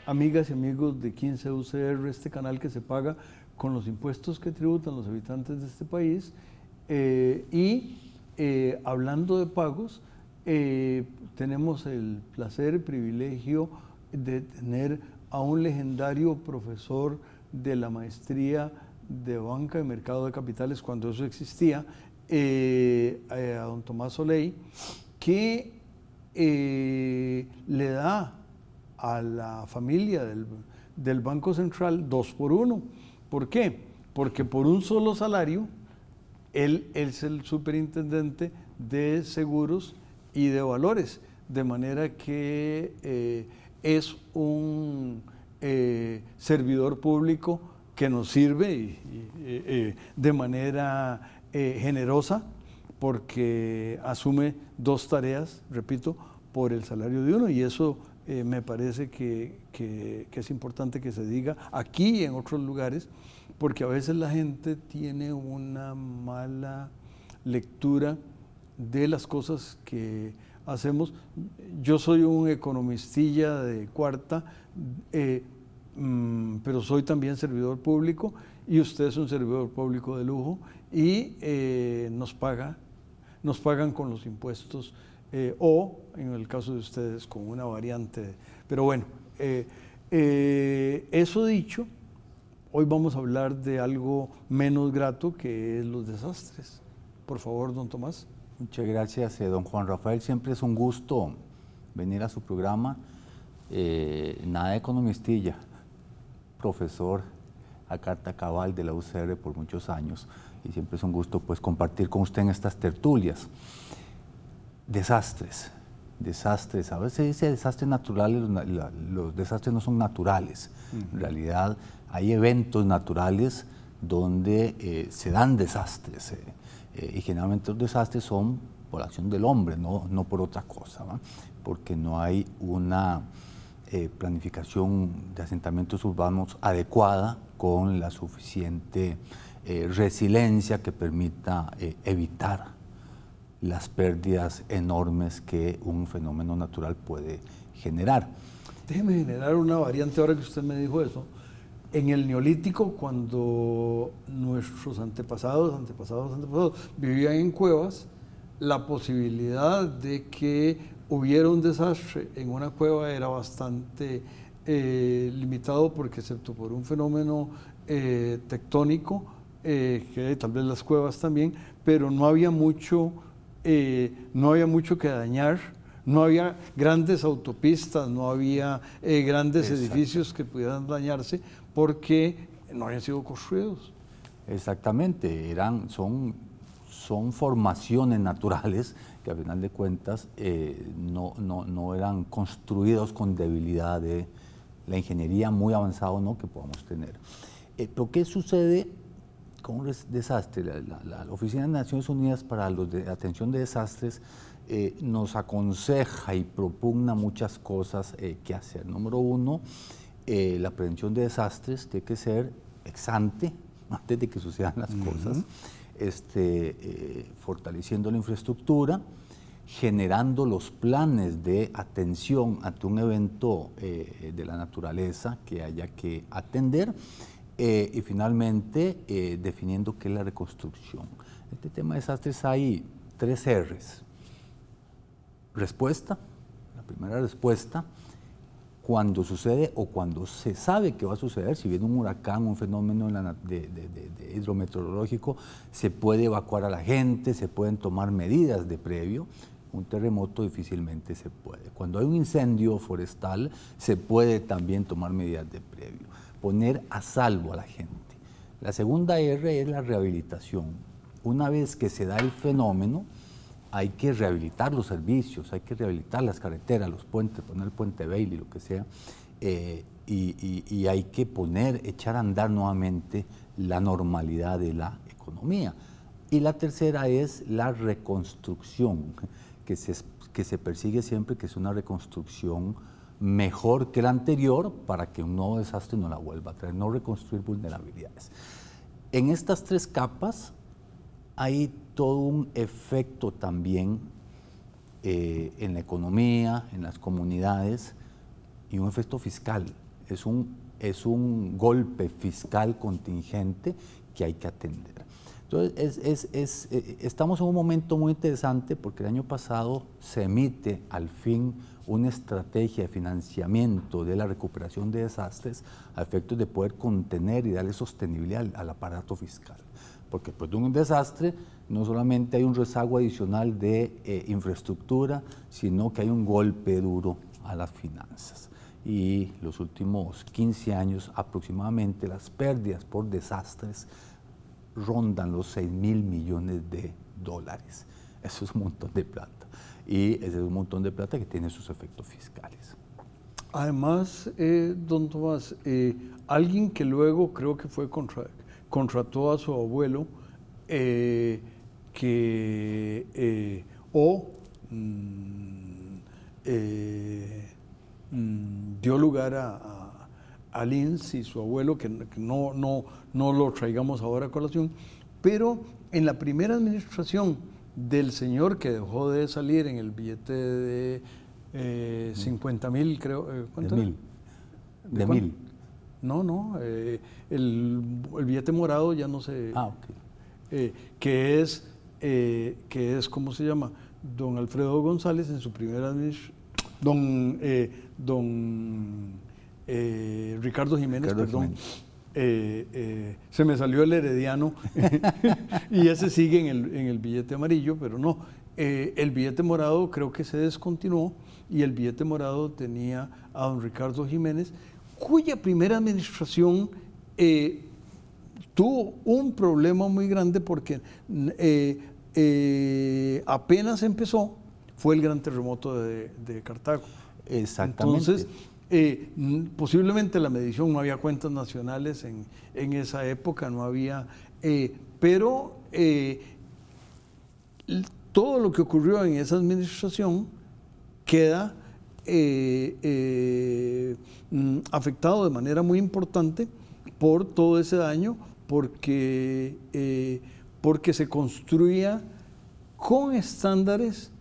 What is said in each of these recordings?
Amigas y amigos de 15 UCR, este canal que se paga con los impuestos que tributan los habitantes de este país, hablando de pagos, tenemos el placer y privilegio de tener a un legendario profesor de la maestría de Banca y Mercado de Capitales, cuando eso existía, a don Tomás Soleil, que le da a la familia del Banco Central 2 por 1. ¿Por qué? Porque por un solo salario, él es el superintendente de seguros y de valores, de manera que es un servidor público que nos sirve de manera generosa, porque asume 2 tareas, repito, por el salario de uno, y eso me parece que es importante que se diga aquí y en otros lugares, porque a veces la gente tiene una mala lectura de las cosas que hacemos. Yo soy un economistilla de cuarta, pero soy también servidor público, y usted es un servidor público de lujo, y nos pagan con los impuestos, o en el caso de ustedes con una variante. Pero bueno, eso dicho, hoy vamos a hablar de algo menos grato, que es los desastres. Por favor, don Tomás. Muchas gracias, don Juan Rafael. Siempre es un gusto venir a su programa. Nada de economistilla, profesor a carta cabal de la UCR por muchos años, y siempre es un gusto pues compartir con usted en estas tertulias. Desastres, a veces se dice desastres naturales, los desastres no son naturales. En realidad hay eventos naturales donde se dan desastres, y generalmente los desastres son por acción del hombre, no por otra cosa, ¿va? Porque no hay una planificación de asentamientos urbanos adecuada con la suficiente resiliencia que permita evitar las pérdidas enormes que un fenómeno natural puede generar. Déjeme generar una variante ahora que usted me dijo eso. En el Neolítico, cuando nuestros antepasados vivían en cuevas, la posibilidad de que hubiera un desastre en una cueva era bastante limitado, porque excepto por un fenómeno tectónico, que tal vez las cuevas también, pero no había mucho que dañar, no había grandes autopistas, no había grandes edificios que pudieran dañarse, porque no habían sido construidos. Exactamente, son formaciones naturales que al final de cuentas no eran construidos con debilidad de la ingeniería muy avanzada o no que podamos tener. Pero ¿qué sucede con un desastre? La Oficina de Naciones Unidas para la Atención de Desastres nos aconseja y propugna muchas cosas que hacer. Número 1, la prevención de desastres tiene que ser ex ante, antes de que sucedan las cosas, fortaleciendo la infraestructura, generando los planes de atención ante un evento de la naturaleza que haya que atender, y finalmente definiendo qué es la reconstrucción. En este tema de desastres hay 3 R's. Respuesta, la primera respuesta, cuando sucede o cuando se sabe que va a suceder, si viene un huracán, un fenómeno de hidrometeorológico, se puede evacuar a la gente, se pueden tomar medidas de previo. Un terremoto difícilmente se puede. Cuando hay un incendio forestal, se puede también tomar medidas de previo. Poner a salvo a la gente. La segunda R es la rehabilitación. Una vez que se da el fenómeno, hay que rehabilitar los servicios, hay que rehabilitar las carreteras, los puentes, poner el puente Bailey, lo que sea, y hay que echar a andar nuevamente la normalidad de la economía. Y la tercera es la reconstrucción, que se persigue siempre, que es una reconstrucción mejor que la anterior para que un nuevo desastre no la vuelva a traer, no reconstruir vulnerabilidades. En estas tres capas hay todo un efecto también en la economía, en las comunidades, y un efecto fiscal. Es un golpe fiscal contingente que hay que atender. Entonces, estamos en un momento muy interesante porque el año pasado se emite al fin una estrategia de financiamiento de la recuperación de desastres a efectos de poder contener y darle sostenibilidad al aparato fiscal. Porque después de un desastre no solamente hay un rezago adicional de infraestructura, sino que hay un golpe duro a las finanzas. Y los últimos 15 años aproximadamente las pérdidas por desastres rondan los 6.000 millones de dólares. Eso es un montón de plata. Y ese es un montón de plata que tiene sus efectos fiscales. Además, don Tomás, alguien que luego creo que fue contrató a su abuelo, dio lugar a Linz y su abuelo, que no lo traigamos ahora a colación, pero en la primera administración del señor que dejó de salir en el billete de 50.000, creo. ¿Cuánto? De 1.000. ¿De 1.000. No, el billete morado ya no sé. Ah, ok. Que es, ¿cómo se llama? Don Alfredo González en su primera administración. Ricardo Jiménez, perdón. Se me salió el herediano y ese sigue en el billete amarillo, pero no. El billete morado creo que se descontinuó y el billete morado tenía a don Ricardo Jiménez, cuya primera administración tuvo un problema muy grande porque apenas empezó, fue el gran terremoto de Cartago. Exactamente. Entonces, posiblemente la medición, no había cuentas nacionales en esa época, no había, pero todo lo que ocurrió en esa administración queda afectado de manera muy importante por todo ese daño, porque se construía con estándares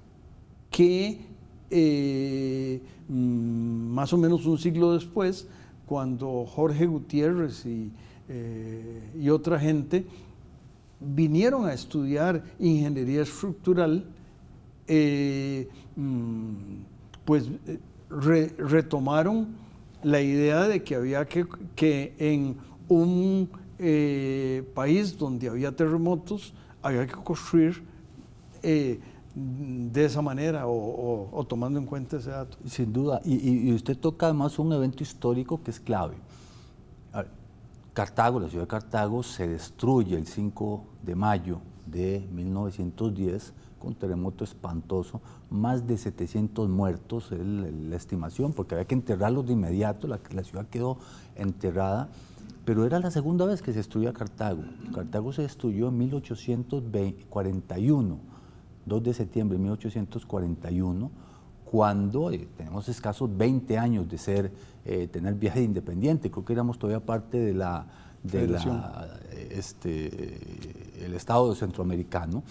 que más o menos un siglo después, cuando Jorge Gutiérrez y otra gente vinieron a estudiar ingeniería estructural, pues retomaron la idea de que había que en un país donde había terremotos había que construir de esa manera o tomando en cuenta ese dato. Sin duda, y usted toca además un evento histórico que es clave. A ver, Cartago, la ciudad de Cartago, se destruye el 5 de mayo de 1910 con un terremoto espantoso, más de 700 muertos, es la estimación, porque había que enterrarlos de inmediato, la ciudad quedó enterrada, pero era la segunda vez que se destruía Cartago. Cartago se destruyó en 1841, 2 de septiembre de 1841, cuando tenemos escasos 20 años de tener viaje independiente. Creo que éramos todavía parte de el Estado centroamericano,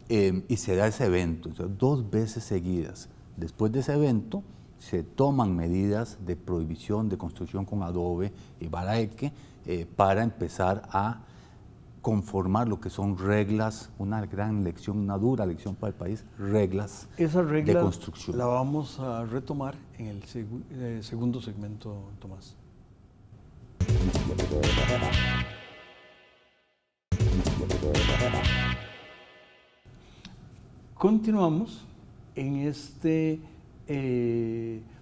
y se da ese evento. Entonces, 2 veces seguidas. Después de ese evento se toman medidas de prohibición de construcción con adobe y baraeque para empezar a conformar lo que son reglas, una gran lección, una dura lección para el país, reglas de construcción. La vamos a retomar en el segundo segmento, Tomás. Continuamos en este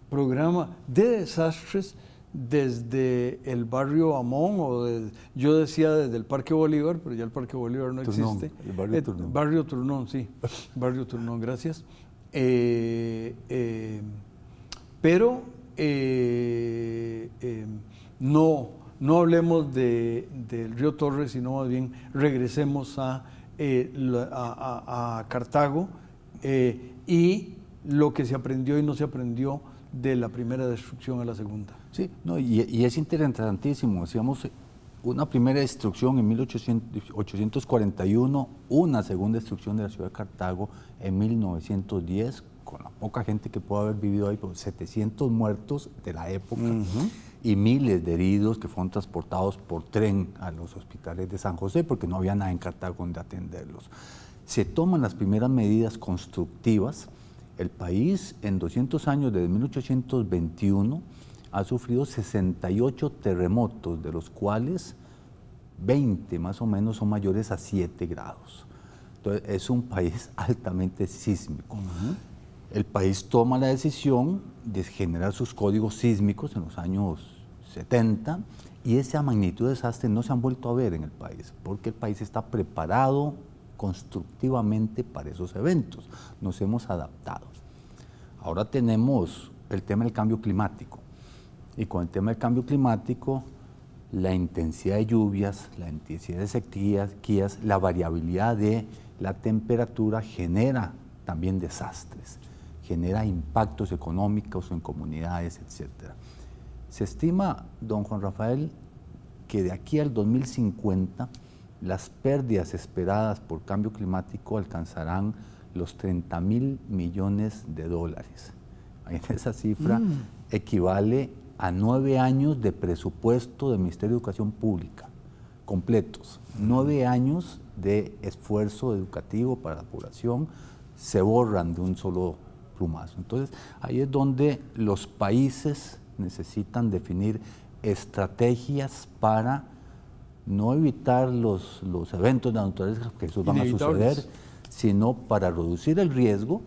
programa de desastres desde el barrio Amón, yo decía desde el Parque Bolívar, pero ya el Parque Bolívar no existe. El barrio Turnón. Barrio Turnón, sí. Barrio Turnón, gracias. Pero no hablemos del río Torres, sino más bien regresemos a a Cartago, y lo que se aprendió y no se aprendió de la primera destrucción a la segunda. Sí, no, y es interesantísimo. Decíamos, una primera destrucción en 1841, una segunda destrucción de la ciudad de Cartago en 1910, con la poca gente que pudo haber vivido ahí, pues 700 muertos de la época y miles de heridos que fueron transportados por tren a los hospitales de San José porque no había nada en Cartago donde atenderlos. Se toman las primeras medidas constructivas. El país en 200 años, desde 1821, ha sufrido 68 terremotos, de los cuales 20 más o menos son mayores a 7 grados. Entonces es un país altamente sísmico. El país toma la decisión de generar sus códigos sísmicos en los años 70 y esa magnitud de desastre no se han vuelto a ver en el país, porque el país está preparado constructivamente para esos eventos. Nos hemos adaptado. Ahora tenemos el tema del cambio climático. Y con el tema del cambio climático, la intensidad de lluvias, la intensidad de sequías, la variabilidad de la temperatura genera también desastres, genera impactos económicos en comunidades, etc. Se estima, don Juan Rafael, que de aquí al 2050 las pérdidas esperadas por cambio climático alcanzarán los 30.000 millones de dólares. Esa cifra equivale a 9 años de presupuesto del Ministerio de Educación Pública, completos. 9 años de esfuerzo educativo para la población se borran de un solo plumazo. Entonces, ahí es donde los países necesitan definir estrategias para no evitar los eventos de la naturaleza, que esos van a suceder, sino para reducir el riesgo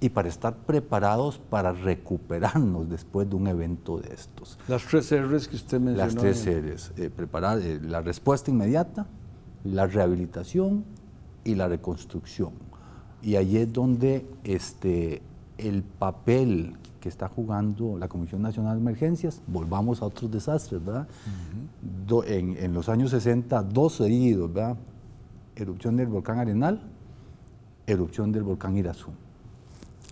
y para estar preparados para recuperarnos después de un evento de estos. Las 3 R's que usted mencionó. Las 3 R's, preparar la respuesta inmediata, la rehabilitación y la reconstrucción. Y ahí es donde el papel que está jugando la Comisión Nacional de Emergencias, volvamos a otros desastres, ¿verdad? En los años 60, 2 seguidos, ¿verdad? Erupción del volcán Arenal, erupción del volcán Irazú.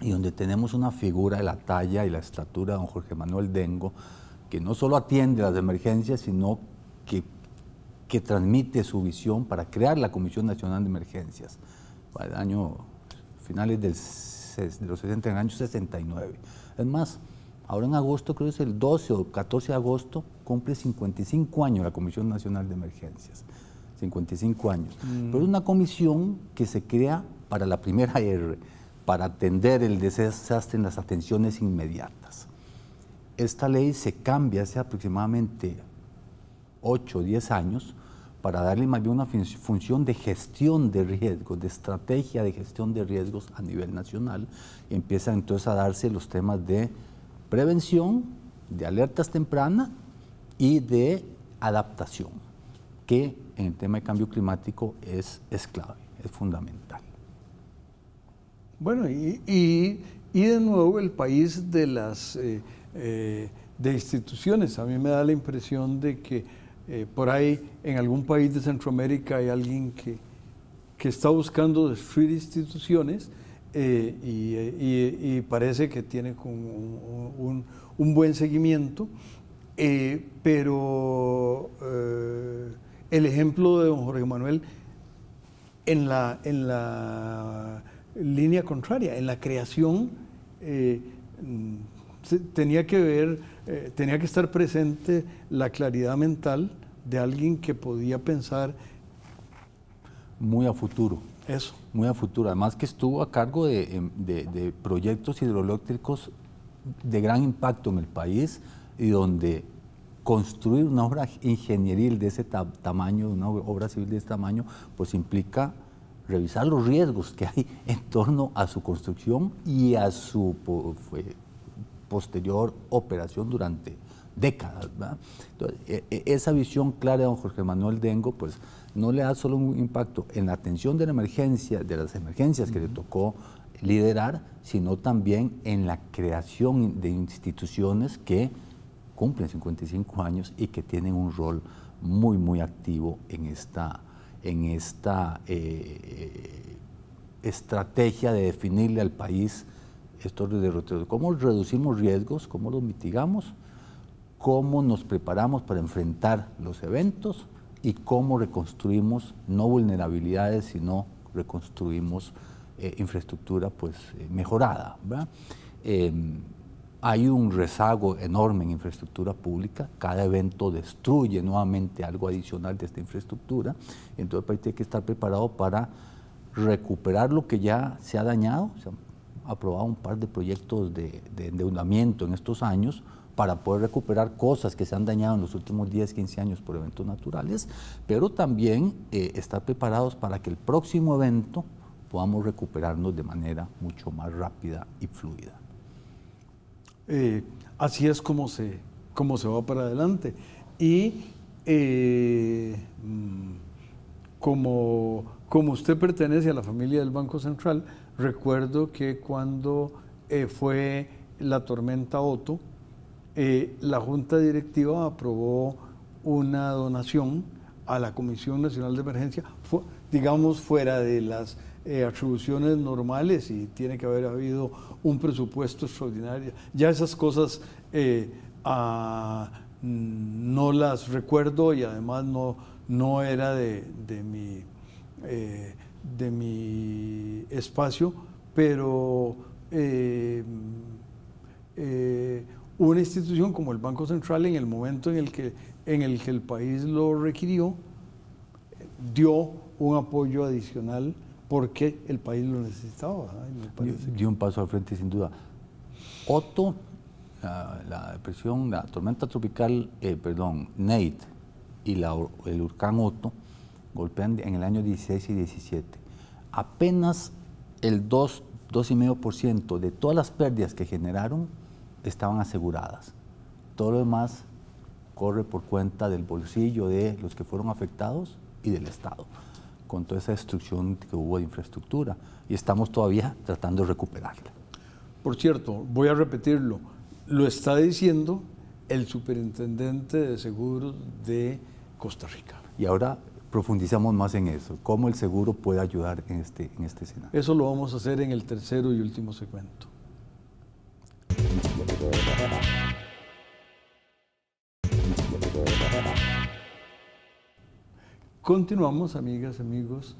Y donde tenemos una figura de la talla y la estatura de don Jorge Manuel Dengo, que no solo atiende las emergencias, sino que transmite su visión para crear la Comisión Nacional de Emergencias, para el año finales de los 60, en el año 69. Es más, ahora en agosto, creo que es el 12 o 14 de agosto, cumple 55 años la Comisión Nacional de Emergencias. 55 años. Pero es una comisión que se crea para la primera R, para atender el desastre en las atenciones inmediatas. Esta ley se cambia hace aproximadamente 8 o 10 años para darle más bien una función de gestión de riesgos, de estrategia de gestión de riesgos a nivel nacional, y empiezan entonces a darse los temas de prevención, de alertas tempranas y de adaptación, que en el tema de cambio climático es clave, es fundamental. Bueno, y de nuevo el país de las de instituciones. A mí me da la impresión de que por ahí en algún país de Centroamérica hay alguien que está buscando destruir instituciones y parece que tiene un buen seguimiento, pero el ejemplo de don Jorge Manuel en la línea contraria, en la creación, tenía que estar presente la claridad mental de alguien que podía pensar muy a futuro. Eso. Muy a futuro. Además que estuvo a cargo de proyectos hidroeléctricos de gran impacto en el país y donde construir una obra ingenieril de ese tamaño, una obra civil de ese tamaño, pues implica revisar los riesgos que hay en torno a su construcción y a su posterior operación durante décadas, ¿verdad? Entonces, esa visión clara de don Jorge Manuel Dengo, pues no le da solo un impacto en la atención de la emergencia, de las emergencias que le tocó liderar, sino también en la creación de instituciones que cumplen 55 años y que tienen un rol muy, muy activo en en esta estrategia de definirle al país estos derroteros. ¿Cómo reducimos riesgos? ¿Cómo los mitigamos? ¿Cómo nos preparamos para enfrentar los eventos? Y cómo reconstruimos no vulnerabilidades, sino reconstruimos infraestructura pues, mejorada, ¿verdad? Hay un rezago enorme en infraestructura pública, cada evento destruye nuevamente algo adicional de esta infraestructura, entonces el país tiene que estar preparado para recuperar lo que ya se ha dañado. Se han aprobado un par de proyectos de endeudamiento en estos años para poder recuperar cosas que se han dañado en los últimos 10, 15 años por eventos naturales, pero también estar preparados para que el próximo evento podamos recuperarnos de manera mucho más rápida y fluida. Así es como se va para adelante. Y como usted pertenece a la familia del Banco Central, recuerdo que cuando fue la tormenta Otto, la Junta Directiva aprobó una donación a la Comisión Nacional de Emergencia, digamos fuera de las atribuciones normales, y tiene que haber habido un presupuesto extraordinario. Ya esas cosas no las recuerdo, y además no era de mi espacio, pero una institución como el Banco Central, en el momento en el que el país lo requirió, dio un apoyo adicional porque el país lo necesitaba. Dio un paso al frente, sin duda. Otto, la depresión, la tormenta tropical, Nate y el huracán Otto golpean en el año 16 y 17. Apenas el 2,5% de todas las pérdidas que generaron estaban aseguradas. Todo lo demás corre por cuenta del bolsillo de los que fueron afectados y del Estado, con toda esa destrucción que hubo de infraestructura, y estamos todavía tratando de recuperarla. Por cierto, voy a repetirlo, lo está diciendo el superintendente de seguros de Costa Rica. Y ahora profundizamos más en eso, cómo el seguro puede ayudar en este escenario. Eso lo vamos a hacer en el tercero y último segmento. Continuamos, amigas, amigos,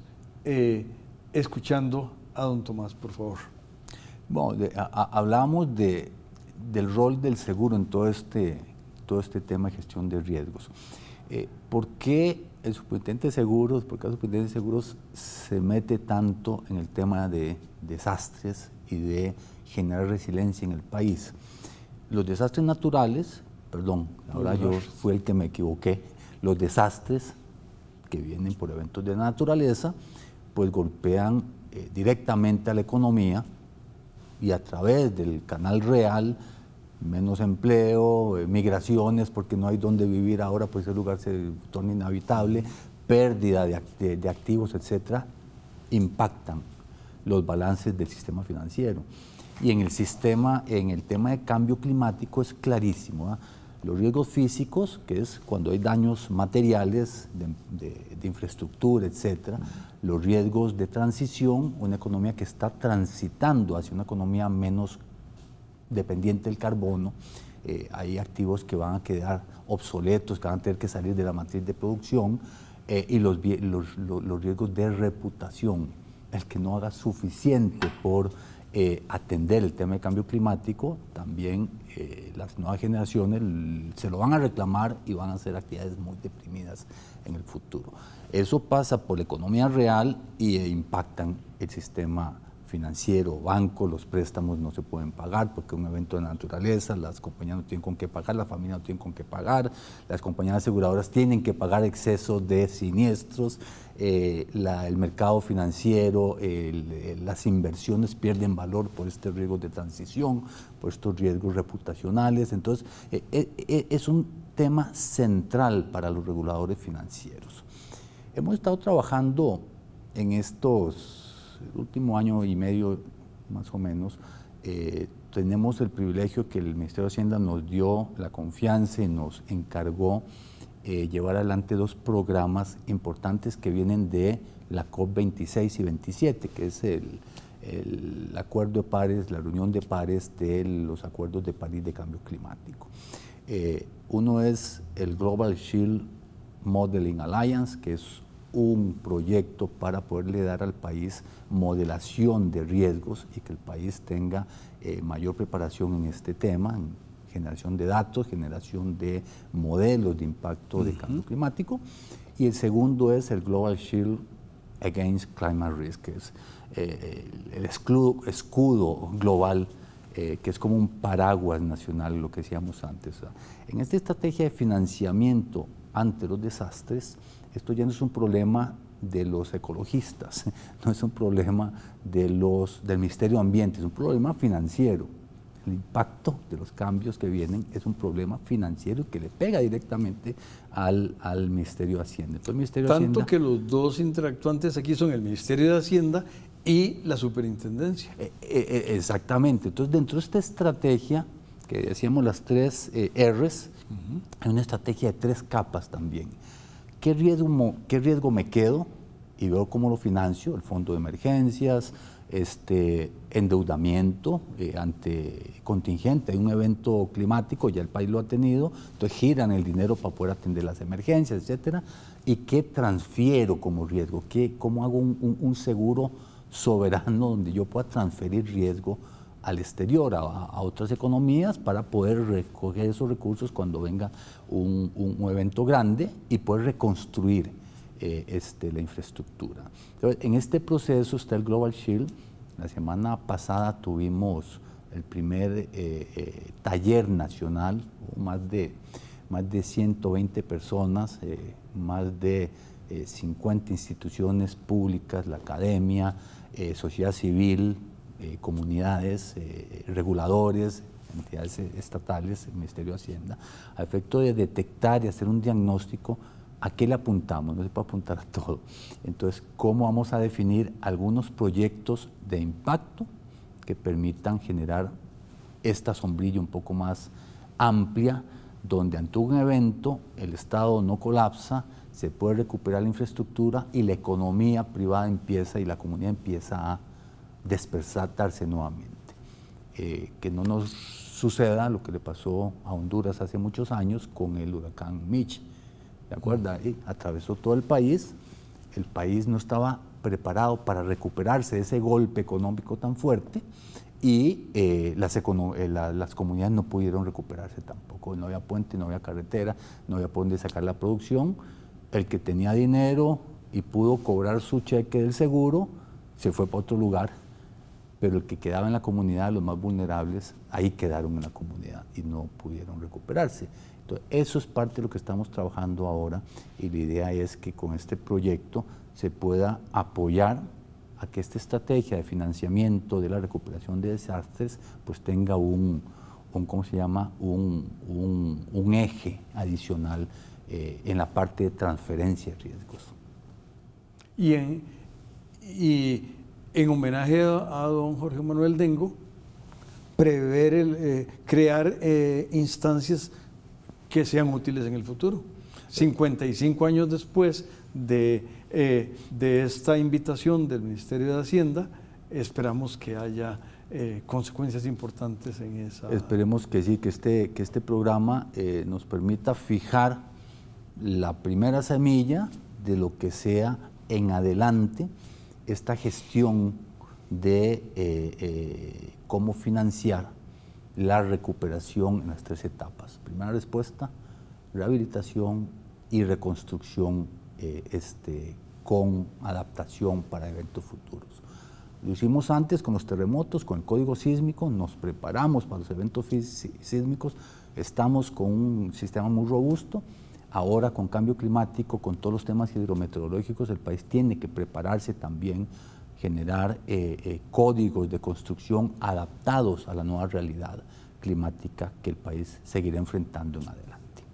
escuchando a don Tomás, por favor. Bueno, hablamos del rol del seguro en todo este tema de gestión de riesgos. ¿Por qué el superintendente de seguros, por qué el superintendente de seguros se mete tanto en el tema de desastres y de generar resiliencia en el país? Los desastres naturales, ahora yo fui el que me equivoqué, los desastres que vienen por eventos de naturaleza, pues golpean directamente a la economía, y a través del canal real, menos empleo, migraciones, porque no hay donde vivir ahora, pues el lugar se torna inhabitable, pérdida de activos, etcétera, impactan los balances del sistema financiero. Y en el tema de cambio climático es clarísimo, ¿eh? Los riesgos físicos, que es cuando hay daños materiales de infraestructura, etcétera, los riesgos de transición, una economía que está transitando hacia una economía menos dependiente del carbono, hay activos que van a quedar obsoletos, que van a tener que salir de la matriz de producción, y los riesgos de reputación, el que no haga suficiente por atender el tema de cambio climático, también las nuevas generaciones se lo van a reclamar y van a hacer actividades muy deprimidas en el futuro. Eso pasa por la economía real y impactan el sistema financiero, bancos, los préstamos no se pueden pagar porque es un evento de naturaleza, las compañías no tienen con qué pagar, la familia no tiene con qué pagar, las compañías aseguradoras tienen que pagar excesos de siniestros, el mercado financiero, las inversiones pierden valor por estos riesgos de transición, por estos riesgos reputacionales. Entonces, es un tema central para los reguladores financieros. Hemos estado trabajando en el último año y medio, más o menos. Tenemos el privilegio que el Ministerio de Hacienda nos dio la confianza y nos encargó llevar adelante dos programas importantes que vienen de la COP26 y 27, que es el Acuerdo de Pares, la reunión de pares de los Acuerdos de París de Cambio Climático. Uno es el Global Shield Modeling Alliance, que es un proyecto para poderle dar al país modelación de riesgos y que el país tenga mayor preparación en este tema, en generación de datos, generación de modelos de impacto de cambio climático. Y el segundo es el Global Shield Against Climate Risk, que es el escudo global, que es como un paraguas nacional, lo que decíamos antes. En esta estrategia de financiamiento ante los desastres, esto ya no es un problema de los ecologistas, no es un problema del Ministerio de Ambiente, es un problema financiero. El impacto de los cambios que vienen es un problema financiero que le pega directamente al Ministerio de Hacienda. Entonces, el Ministerio de Tanto Hacienda, que los dos interactuantes aquí son el Ministerio de Hacienda y la Superintendencia. Exactamente. Entonces, dentro de esta estrategia, que decíamos las tres R's, hay una estrategia de tres capas también. ¿Qué riesgo me quedo y veo cómo lo financio? El fondo de emergencias, endeudamiento ante contingente, hay un evento climático, ya el país lo ha tenido, entonces giran el dinero para poder atender las emergencias, etcétera. ¿Y qué transfiero como riesgo? ¿Cómo hago un seguro soberano donde yo pueda transferir riesgo al exterior, a otras economías, para poder recoger esos recursos cuando venga un evento grande y poder reconstruir la infraestructura? Entonces, en este proceso está el Global Shield. La semana pasada tuvimos el primer taller nacional, más de 120 personas, más de 50 instituciones públicas, la academia, sociedad civil, comunidades, reguladores, entidades estatales, el Ministerio de Hacienda, a efecto de detectar y hacer un diagnóstico. ¿A qué le apuntamos? No se puede apuntar a todo. Entonces, ¿cómo vamos a definir algunos proyectos de impacto que permitan generar esta sombrilla un poco más amplia, donde ante un evento el Estado no colapsa, se puede recuperar la infraestructura y la economía privada empieza y la comunidad empieza a despertarse nuevamente? Que no nos suceda lo que le pasó a Honduras hace muchos años con el huracán Mitch. ¿De acuerdo? Atravesó todo el país no estaba preparado para recuperarse de ese golpe económico tan fuerte y las comunidades no pudieron recuperarse tampoco. No había puente, no había carretera, no había por dónde sacar la producción. El que tenía dinero y pudo cobrar su cheque del seguro se fue para otro lugar, pero el que quedaba en la comunidad, los más vulnerables, ahí quedaron en la comunidad y no pudieron recuperarse. Entonces, eso es parte de lo que estamos trabajando ahora y la idea es que con este proyecto se pueda apoyar a que esta estrategia de financiamiento de la recuperación de desastres pues tenga ¿cómo se llama? un eje adicional en la parte de transferencia de riesgos. Y en homenaje a don Jorge Manuel Dengo, crear instancias que sean útiles en el futuro. 55 años después de esta invitación del Ministerio de Hacienda, esperamos que haya consecuencias importantes en esa... Esperemos que sí, que este programa nos permita fijar la primera semilla de lo que sea en adelante esta gestión de cómo financiar la recuperación en las tres etapas. Primera respuesta, rehabilitación y reconstrucción con adaptación para eventos futuros. Lo hicimos antes con los terremotos, con el código sísmico, nos preparamos para los eventos sísmicos, estamos con un sistema muy robusto. Ahora con cambio climático, con todos los temas hidrometeorológicos, el país tiene que prepararse también, generar códigos de construcción adaptados a la nueva realidad climática que el país seguirá enfrentando en adelante.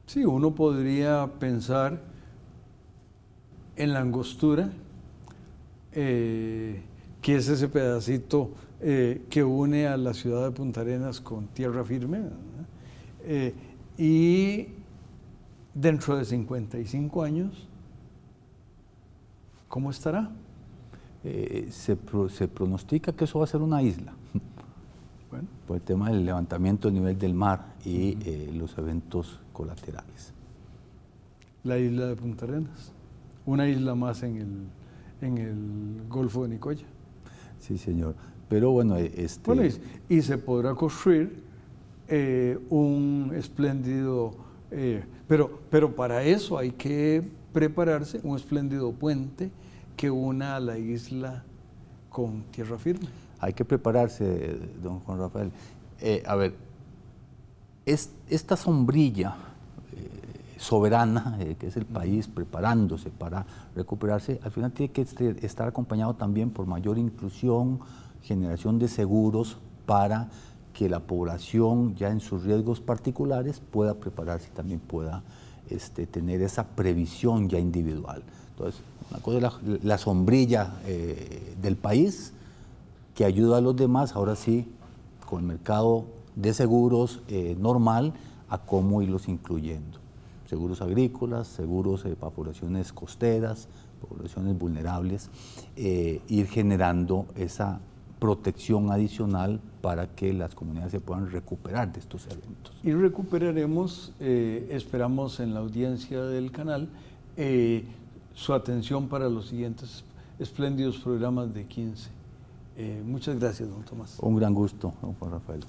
Sí, uno podría pensar en la Angostura, que es ese pedacito que une a la ciudad de Punta Arenas con tierra firme, y dentro de 55 años, ¿cómo estará? Se pronostica que eso va a ser una isla, Bueno, por el tema del levantamiento del nivel del mar y los eventos colaterales. la isla de Punta Arenas, una isla más en el Golfo de Nicoya. Sí, señor. Pero bueno, Bueno, y se podrá construir un espléndido, pero para eso hay que prepararse un espléndido puente que una a la isla con tierra firme. hay que prepararse, don Juan Rafael. A ver, esta sombrilla soberana, que es el país preparándose para recuperarse, al final tiene que estar acompañado también por mayor inclusión, generación de seguros para que la población ya en sus riesgos particulares pueda prepararse y también pueda tener esa previsión ya individual. Entonces, una cosa es la sombrilla del país que ayuda a los demás, ahora sí, con el mercado de seguros normal, a cómo irlos incluyendo. Seguros agrícolas, seguros para poblaciones costeras, poblaciones vulnerables, ir generando esa protección adicional para que las comunidades se puedan recuperar de estos eventos. Y recuperaremos, esperamos en la audiencia del canal, su atención para los siguientes espléndidos programas de 15. Muchas gracias, don Tomás. Un gran gusto, don Juan Rafael.